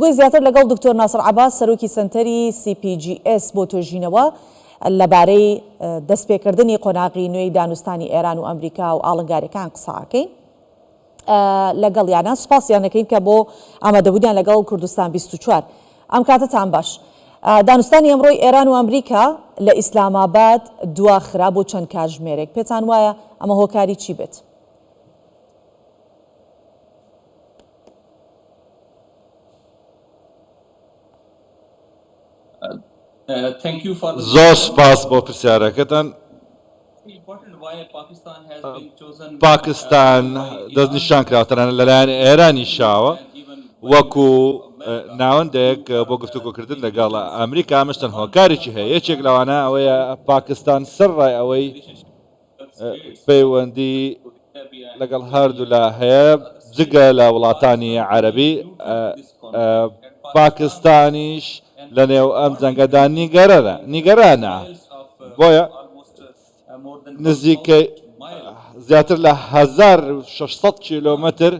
گوی زیاتر لەگەڵ دکتۆر ناسر عەباس سەرۆکی سنتەری CPGS بۆ تۆژینەوە لەبارەی دەستپێکردنی قۆناغی نوێی دانوستانی ئێران و ئەمریکا و ئاڵنگاریەکان قساکەین لەگەڵ یانە سوپاسیان دەکەین کە بۆ ئامادەبوونیان لەگەڵ کوردستان 24 ئەم کاتتان باش. دانوستانی ئەمڕۆی ئێران و ئەمریکا لە ئیسلاماباد دواخرا بۆ چەند کاتژمێرێک پێتان وایە ئەمە هۆکاری چی بێت؟ زۆر سپاس بۆ پرسیارەکەتان. پاکستان دەستنیشان کراوەتەنە لەلایەن ئێرانی شاوە وەکو ناوەندێک بۆ گفتوگۆکردن لەگەڵ ئەمریکا مشتن هۆکارێکی هەیە. یەکێک لەوانە ئەوەیە پاکستان سەرڕای ئەوەی پەیوەندی لەگەڵ هەردوو لا هەیە جگە لە وڵاتانی عەرەبی پاکستانیش لە نێو ئەم جەنگەدا نیگەرانە. بۆیە نزیکەی زیاتر لە 1600 کیلۆمەتر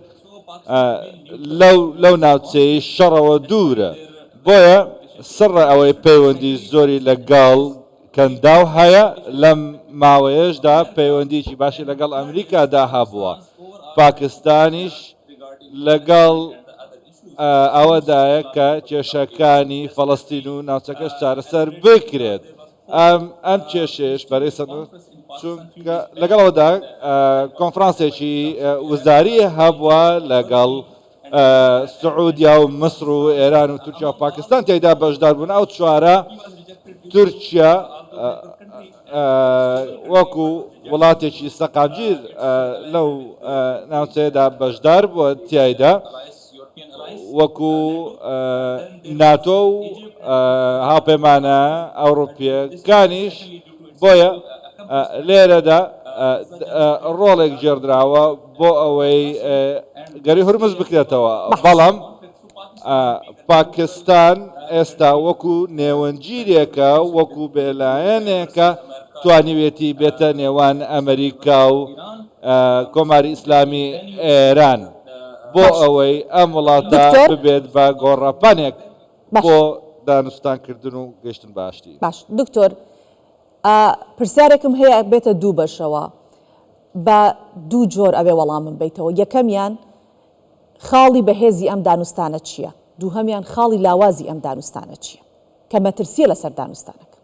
لەو ناوچەی شەڕەوە دوورە. بۆیە سڕە ئەوەی پەیوەندی زۆری لەگەڵ کەنداو هەیە لەم ماوەیەشدا پەیوەندیکی باشی لەگەڵ ئەمریکادا هەبووە. پاکستانیش لەگەڵ ئەوەدایە کە کێشەکانی فەڵەستین و ناوچەکەش چارەسەر بکرێت. ئەم کێشێش بەرەی چونکە لەگەڵەوەدا کۆنفرانسێکی وزاری هەبووە لەگەڵ سعودیا و مصر و ئێران و تورکیا و پاکستان تێیدا بەشدار بوون. ئەو چوارە تورکیا وەکو وڵاتێکی سەقامگیر لەو ناوچەیەدا بەشدار بووە تایدا وەکو ناتۆ و هاوپەیمانە ئەوروپیەکانیش. بۆیە لێرەدا ڕۆڵێک گێڕدراوە بۆ ئەوەی گەری هورمز بکرێتەوە. بەڵام پاکستان ئێستا وەکو نێوەنگیرێکە وەکو بێلایەنێکە توانیوێتی بێتە نێوان ئەمریکا و کۆماری ئیسلامی ئێران بۆ ئەوەی ئەم وڵاتە ببێت بە گۆڕەپانێک بۆ دانوستانکردن و گەشتن باشتی. باش دکتۆر، پرسیارێکم هەیە بێتە دوو بەشەوە بە دوو جۆر ئەوێ وەڵامم بیتەوە. یەکەمیان خاڵی بەهێزی ئەم دانوستانە چییە؟ دووهەمیان خاڵی لاوازی ئەم دانوستانە چییە کە مەترسیە لەسەر دانوستانەکە؟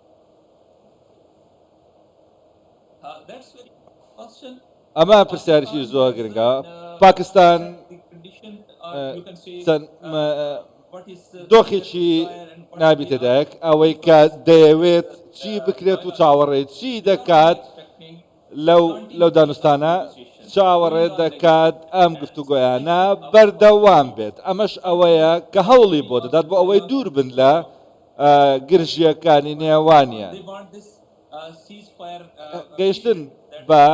ئەمە پرسیارێکی زۆر گرنگە. پاکستان دۆخێکی نابی تێدایەک ئەوەی کە دەیەوێت چی بکرێت و چاوەڕێ چی دەکات لەو دانوستانە چاوەڕێ دەکات ئەم گفتوگۆیانە بەردەوام بێت. ئەمەش ئەوەیە کە هەوڵی بۆ دەدات بۆ ئەوەی دوور بن لە گرژیەکانی نێوانیان. گەیشتن بە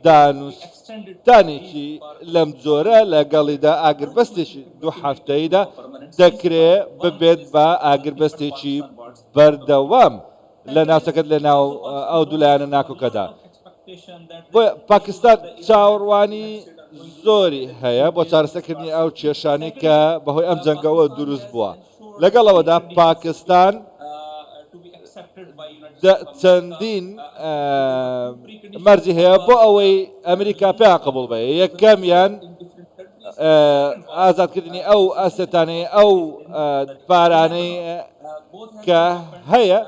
دانوستانێکی لەم جۆرە لەگەڵیدا ئاگربەستێکی دوو هەفتەیدا دەکرێت ببێت بە ئاگربەستێکی بەردەوام لە ناوچەکەت لە ناو ئەو دوولایەنە ناکۆکەدا. بۆیە پاکستان چاوەڕوانی زۆری هەیە بۆ چارەسەرکردنی ئەو کێشانەی کە بەهۆی ئەم جەنگەوە دروست بووە. لەگەڵەوەدا پاکستان چەندین مەرجی هەیە بۆ ئەوەی ئەمریکا پێیان قبوڵ بێ. یەکەمیان ئازادکردنی ئەو ئەسێتانەی ئەو پارانەی کە هەیە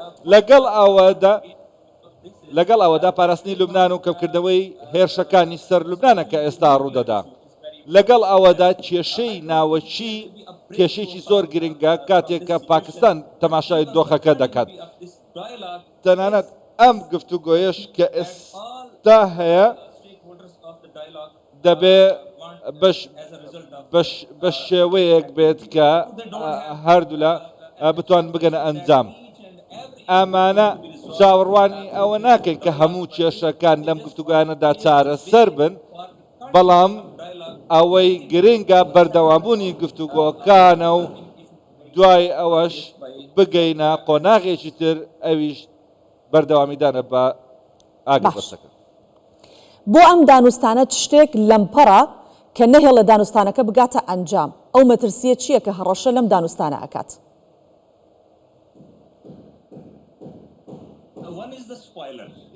لەگەڵ ئەوەدا پاراستنی لوبنان و کەمکردنەوەی هێرشەکانی سەر لوبنانە کە ئێستا ڕوودەدا. لەگەڵ ئەوەدا کێشەی ناوەچی کێشەیەکی زۆر گرنگە کاتێک کە پاکستان تەماشای دۆخەکە دەکات. تەنانەت ئەم گفتوگۆیەش کە ئێستا هەیە دەبێ بە شێوەیەک بێت کە هەردوو لە بتوان بگەنە ئەنجام. ئەمانە چاوەڕوانی ئەوە ناکەین کە هەموو کێشەکان لەم گفتوگویانەدا چارەسەر بن، بەڵام ئەوەی گرنگە بەردەوامبوونی گفتوگۆکانە و دوای ئەوەش بگەینە قۆناغێکی تر ئەویش بەردەوامیدانە بە ئاگربەستەکە. بۆ ئەم دانوستانە شتێک لەمپەڕە کە نەهێڵە دانوستانەکە بگاتە ئەنجام ئەو مەترسیە چییە کە هەڕەشە لەم دانوستانە ئەکات؟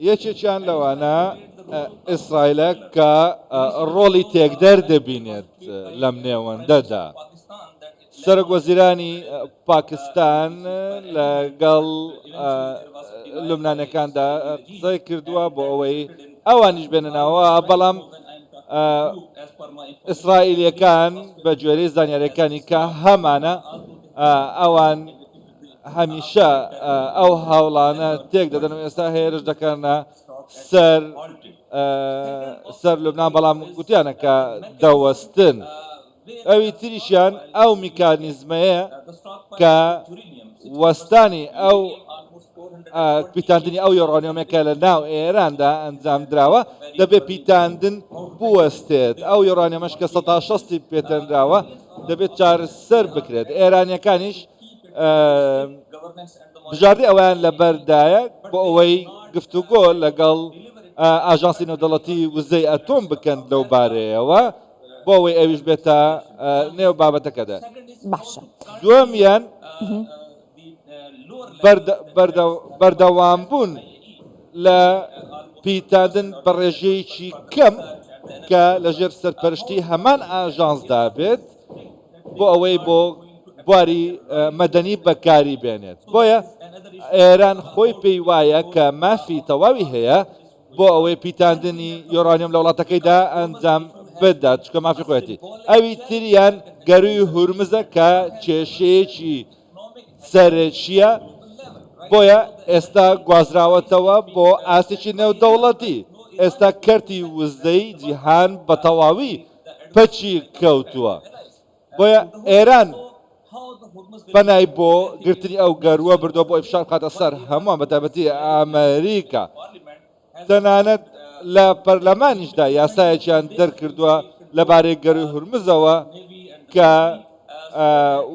یەکێکیان لەوانە ئیسرائیلە کە ڕۆڵی تێکدەر دەبینێت لەم نێوەندەدا. سەرۆکوەزیرانی پاکستان لەگەڵ لوبنانیەکاندا قسەی کردووە بۆ ئەوەی ئەوانیش بێننەوە، بەڵام ئیسرائیلیەکان بە گوێرەی زانیاریەکانی کە هەمانە ئەوان هەمیشە ئەو هەوڵانە تێک دەدەن و ئێستا هێرش دەکەنە سەر لوبنان، بەڵام گوتیانە کە دەوەستن. ئەوی تریشیان ئەو میکانیزمەیە کە وەستانی ئەو پیتاندنی ئەو یۆڕانیۆمێکە لە ناو ئێراندا ئەنجام دراوە دەبێت پیتاندن بوەستێت. ئەو یۆڕانیۆمەش کە 160 پێتەنراوە دەبێت چارەسەر بکرێت. ئێرانیەکانیش بژاردی ئەویان لەبەردایە بۆ ئەوەی گفتوگۆ لەگەڵ ئاژانسی نێودەوڵەتی وزەی ئەتۆم بکەن لەو بارەیەوە بۆ ئەوەی ئەویش بێتە نێو بابەتەکەدا. باشە. دووەمیان بەردەوامبوون لە پیتاندن بە ڕێژەیەکی کەم کە لەژێر سەرپەرشتی هەمان ئاژانسدا بێت بۆ ئەوەی بۆ بواری مەدەنی بەکاری بێنێت. بۆیە ئێران خۆی پێی وایە کە مافی تەواوی هەیە بۆ ئەوەی پیتاندنی یۆرانیۆم لە وڵاتەکەیدا ئەنجام بدات، چکە مافی خۆەتی. ئەوی تریان گەروی هورمزە کە کێشەیەکی سەرچیە، بۆیە ئێستا گوازراوەتەوە بۆ ئاسێکی نێودەوڵەتی. ئێستا کەرتی وزەی جیهان بە تەواوی پەچی کەوتووە. بۆیە ئێران بەنای بۆ گرتنی ئەو گەروە بردووە بۆ ئیفشار بخاتە سەر هەمووان بەتایبەتی ئەمریکا. تەنانەت لە پەرلەمانیشدا یاسایەکیان دەرکردووە لەبارەی گەروی هورمزەوە کە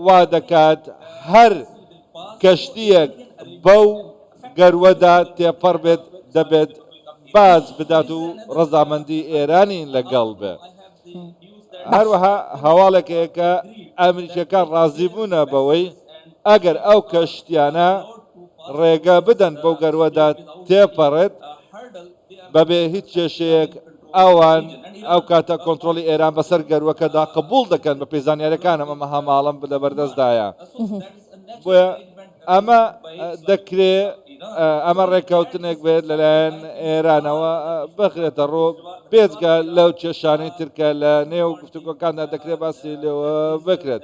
وا دەکات هەر کەشتیەک بەو گەروەدا تێپەڕ بێت دەبێت باز بدات و ڕەزامەندی ئێرانی لەگەڵ بێ. هەروەها هەواڵێکەیە کە ئەمریکەکان ڕازی بوونە بەوەی ئەگەر ئەو کەشتیانە ڕێگە بدەن بەو گەروەدا تێپەڕێت بەبێ هیچ کێشەیەک ئەوان ئەو کاتە کۆنتترۆلی ئێران بەسەر گەروەکەدا قبول دەکەن بە پێیزانیارەکانم ئەمە هەماڵم لە بەردەستدایە. بۆیە ئەمە دەکرێت ئەمە ڕێککەوتنێک بێت لەلایەن ئێرانەوە بخرێتە ڕۆ بێجگە لەو کێشانەی ترکە لە نێو گفتوگۆکاندا دەکرێت باسی لێوە بکرێت.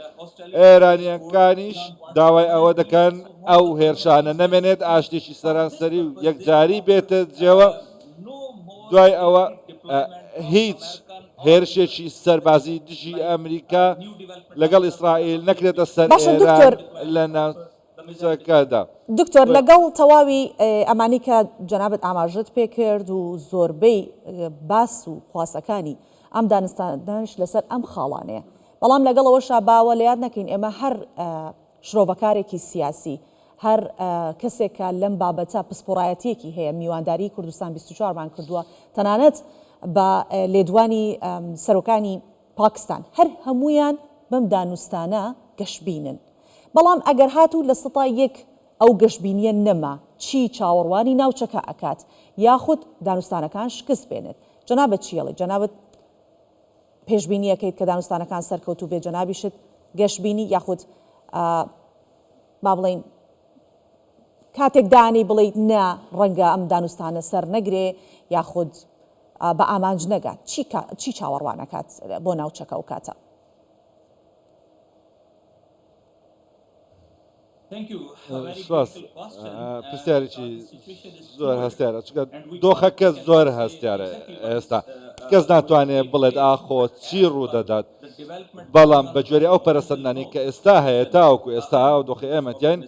ئێرانیەکانیش داوای ئەوە دەکەن ئەو هێرشانە نەمێنێت ئاشتێکی سەرانسەری و یەکجاری بێتە جێوە. دوای ئەوە هیچ هێرشێکی سەربازی دژی ئەمریکا لەگەڵ ئیسرائیل نەکرێتە سەر ئێران لە ناوچەکەدا. دکتۆر لەگەڵ تەواوی ئەمانی کە جەنابەت ئاماژەت پێ کرد و زۆربەی باس و خواسەکانی ئەم دانستانش لەسەر ئەم خاڵانەیە، بەڵام لەگەڵەوەشا باوە لە یاد نەکەین ئێمە هەر شرۆڤەکارێکی سیاسی، هەر کەسێکە لەم بابەتە پسپۆڕایەتیەکی هەیە میوانداری کوردستان 24مان کردووە، تەنانەت بە لێدوانی سەرۆکانی پاکستان هەر هەمویان بەم دانوستانە گەشتبینن. بەڵام ئەگەر هاتوو لە سەتا یەک ئەو گەشتبینیە نەما چی چاوەڕوانی ناوچەکە ئەکات یاخود دانوستانەکان شکست بێنێت؟ جەنابەت چیەڵێ؟ جەنابەت پێشبینیەکەیت کە دانوستانەکان سەرکەوتوو بێ؟ جەنابیشت گەشتبینی یاخود با بڵێن کاتێک دانی بڵیت نا ڕەنگە ئەم دانوستانە سەر نەگرێ یاخود بە ئامانج نەگات، چی چاوەڕوانەکات بۆ ناوچەکە و کاتە؟ پرسیارێکی زۆر هەستیارە، چکە دۆخەکە زۆر هەستیارە. ئێستا کەس ناتوانێت بڵێت ئاخۆ چی ڕوودەدات، بەڵام بە جۆری ئەو پەرەسەندانی کە ئێستا هەیە تاوەکو ئێستا و دۆخی ئێمەتیان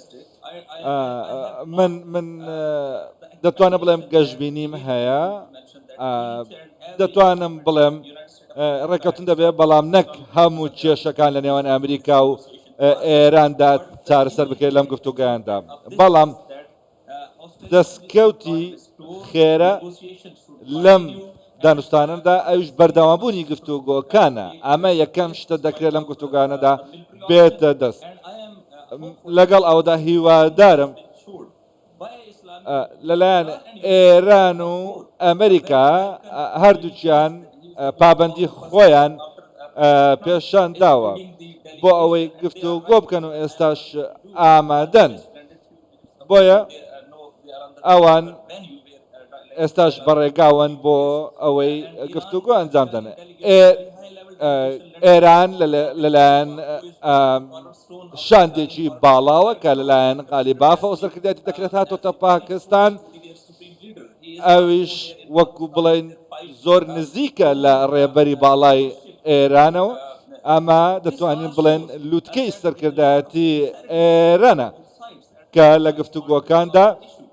من دەتوانم بڵێم گەشتبینیم هەیە، دەتوانم بڵێم ڕێکەوتن دەبێت، بەڵام نەک هەموو کێشەکان لە نێوان ئەمریکا و ئێراندا چارەسەر بکرێت لەم گفتوگەیاندا. دانوستانمدا ئەوش بەردەوامبوونی گفتوگۆکانە ئەمە یەکەم شتە دەکرێت لەم گفتوگانەدا بێتە دەست لەگەڵ ئەودا هیوادارم لەلایەن ئێران و ئەمریکا هەردووچیان پابەندی خۆیان پێشان داوە بۆ ئەوەی گفتوگۆ بکەن و ئێستاش ئامادەن بۆیە ئەوان ئێستاش بەڕێگاون بۆ ئەوەی گفتوگۆ ئەنجامدەن ئێران لەلایەن شاندێکی باڵاوە کە لەلایەن قالیبافە و سەرکردایەتی دەکرێت هاتۆتە پاکستان ئەویش وەکو بڵێن زۆر نزیکە لە ڕێبەری باڵای ئێرانەوە ئەمە دەتوانین بڵێن لووتکەی سەرکردایەتی ئێرانە کە لە گفتوگۆکاندا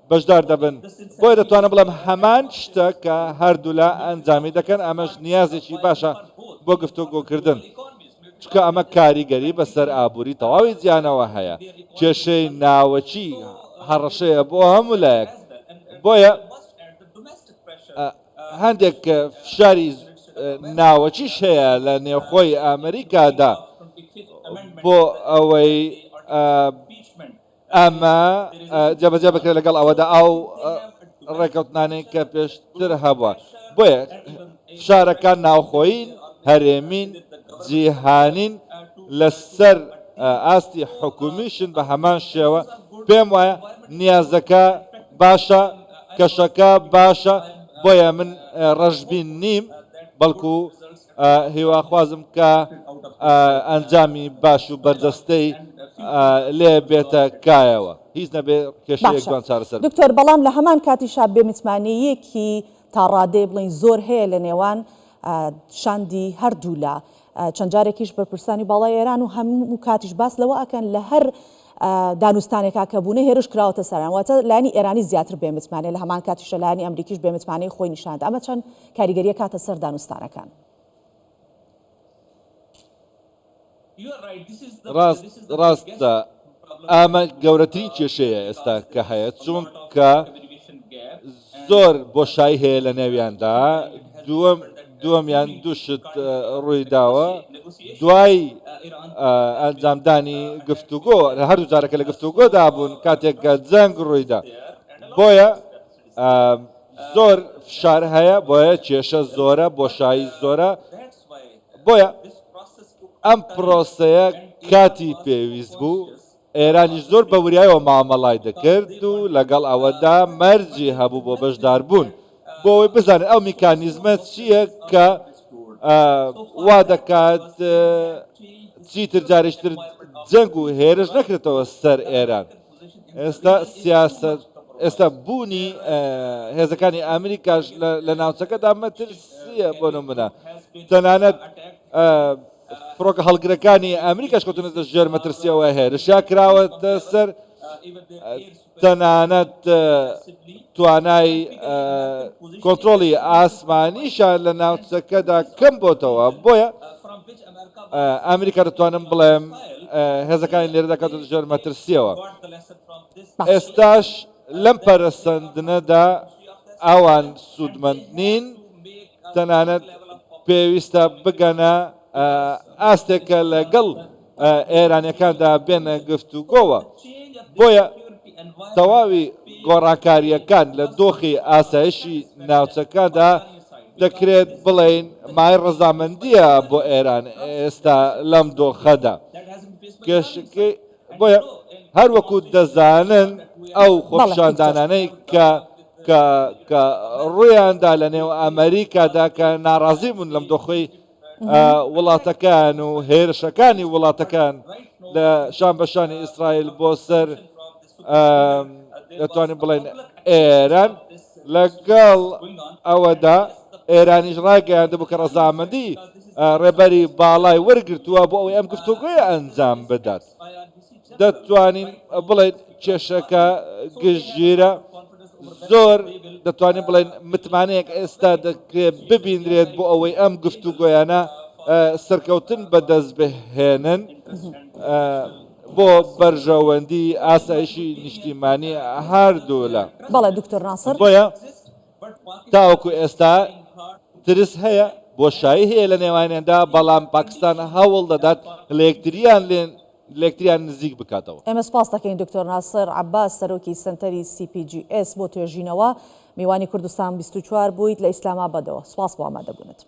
بەشدار دەبن بۆیە دەتوانم بڵێم هەمان شتە کە هەردوو لە ئەنجامی دەکەن ئەمەش نیازێکی باشە بۆ گفتوگۆکردن چکە ئەمە کاریگەری بەسەر ئابووری تەواوی جیانەوە هەیە کێشەی ناوەچی هەڕەشەیە بۆ هەموو لایەک بۆیە هەندێک فشاری ناوەچیش هەیە لە نێوخۆی ئەمریکادا بۆ ئەوەی ئەمە جێبەجێ بکرێت لەگەڵ ئەوەدا ئەو ڕێکەوتنانەی کە پێشتر هەبووە بۆیە فشارەکان ناوخۆین هەرێمین جیهانین لەسەر ئاستی حکومیشن بە هەمان شێوە پێم وایە نیازەکە باشە کەشەکە باشە بۆیە من ڕەشبین نیم بەڵکو هیواخوازم کە ئەنجامی باش و بەردەستەی لێ بێتە کایەوە هیچ نەبێ کێشەیەکوان چارەسەر دکتۆر بەڵام لە هەمان کاتیشا بێمتمانەیەکی تا ڕادەیە بڵین زۆر هەیە لە نێوان شاندی هەردوو لە چەند جارێکیش بەرپرسانی باڵای ئێران و هەموو کاتیش باس لەوە ئەکەن لە هەر دانوستانێکا کە بوونە هێرش کراوەتە سەران واتە لانی ئێرانی زیاتر بێمتمانێ لە هەمان کاتیشە لانی ئەمریکیش بێمتمانەی خۆی نیشاندا ئەمە چەند کاریگەریە کاتە سەر دانوستانەکان ڕاستە ئەمە گەورەترین کێشەیە ئێستا کە هەیە چونکە زۆر بۆشایی هەیە لە نێویاندا دووەمیان دووشت ڕووی داوە دوای ئەنجامدانی گفتوگۆ لە هەردوو جارەکە لە گفتوگۆدا بوون کاتێک کە جەنگ ڕوویدا بۆیە زۆر فشار هەیە بۆیە کێشە زۆرە بۆشایی زۆرە بۆیە ئەم پرۆسەیە کاتی پێویست بوو ئێرانیش زۆر بە وریایەوە مامەڵای دەکرد و لەگەڵ ئەوەدا مەرجی هەبوو بۆ بەشداربوون بۆ ئەوەی بزانێت ئەو میکانیزمە چییە کە وا دەکات چیتر جارێکتر جەنگ و هێرش نەکرێتەوە سەر ئێران ئێستا سیاست ئێستا بوونی هێزەکانی ئەمریکاش لە ناوچەکەدا مەترسیە بۆ نمونە تەنانەت فڕۆکە هەڵگرەکانی ئەمریکاش کەوتونەتە ژێر مەترسیەوە هێرشیا کراوەتە سەر تەنانەت توانای کۆنتترۆڵی ئاسمانیشان لە ناوچەکەدا کەم بۆتەوە بۆیە ئەمریکا دەتوانم بڵێم هێزەکانی لێرە دەکاتە ژێر مەترسیەوە ئێستاش لەم پەرەسەندنەدا ئەوان سوودمەند نین تەنانەت پێویستە بگەنە ئاستێکە لەگەڵ ئێرانیەکاندا بێنە گفتوگۆوە بۆیە تەواوی گۆڕاکاریەکان لە دۆخی ئاسایشی ناوچەکاندا دەکرێت بڵێن مای ڕەزامەندیە بۆ ئێران ئێستا لەم دۆخەدا کێشەکەی بۆیە هەروەکو دەزانن ئەو خۆپیشاندانانەی کە ڕوویاندا لە نێو ئەمریکادا کە ناڕازی بوون لەم دۆخەی وڵاتەکان و هێرشەکانی وڵاتەکان لە شان بەشانی ئیسرائیل بۆ سەر دەتوانین بڵێن ئێران لەگەڵ ئەوەدا ئێرانیش ڕاگەیاندەبوو کە ڕەزامەندی ڕێبەری باڵای وەرگرتووە بۆ ئەوەی ئەم گفتوگۆیە ئەنجام بدات دەتوانین بڵێن کێشەکە گشتگیرە زۆر دەتوانین بڵێن متمانەیەک ئێستا دەکرێت ببینرێت بۆ ئەوەی ئەم گفتوگۆیانە سەرکەوتن بەدەست بهێنن بۆ بەرژەوەندی ئاسایشی نیشتیمانی هەردوو لە بەڵێ دکتۆر ناسر بۆیە تاوەکو ئێستا ترس هەیە بۆشایی هەیە لە نێوانیاندا بەڵام پاکستان هەوڵ دەدات لەکتریان نزیک بکاتەوە. ئێمە سپاس دەکەین دکتۆر ناسر عەباس سەرۆکی سنتەری CPGS بۆ توێژینەوە میوانی کوردستان 24 بوویت لە ئیسلامابادەوە. سپاس بۆ ئامادەبوونت.